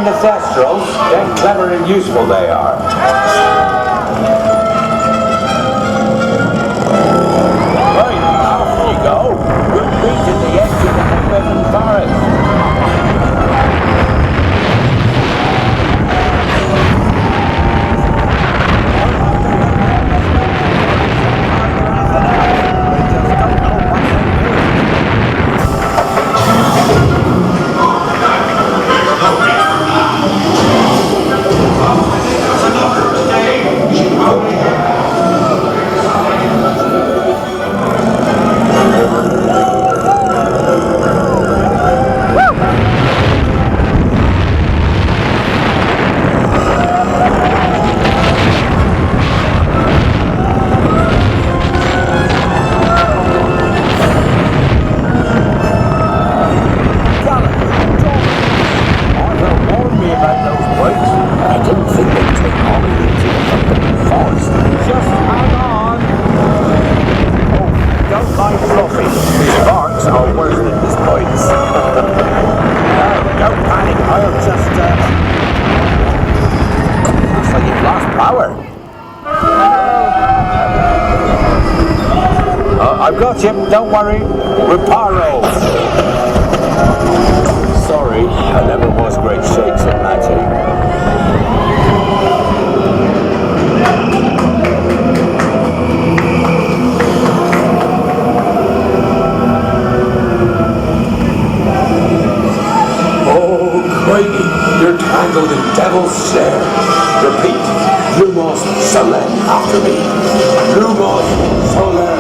the thestrals, then clever and useful they are. Right, off we go. We're reaching the edge of the forbidden forest. I've got you, don't worry, reparo. Sorry, I never was great shakes at magic. Oh, Craigie, you're tangled in devil's snare. Repeat, Lumos Solen after me. Lumos Solen.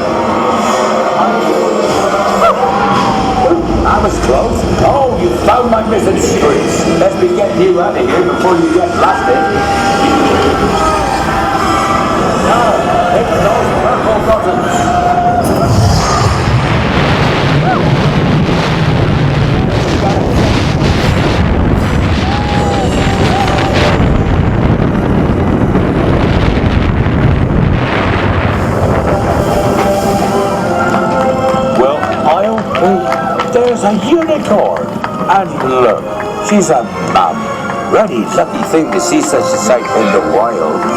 I was close. Oh, you found my missing streets. Let's be getting you out of here before you get blasted. Now, hit those purple buttons. Well, I'll think there's a unicorn, and look, she's a mum. Really lucky thing to see such a sight in the wild.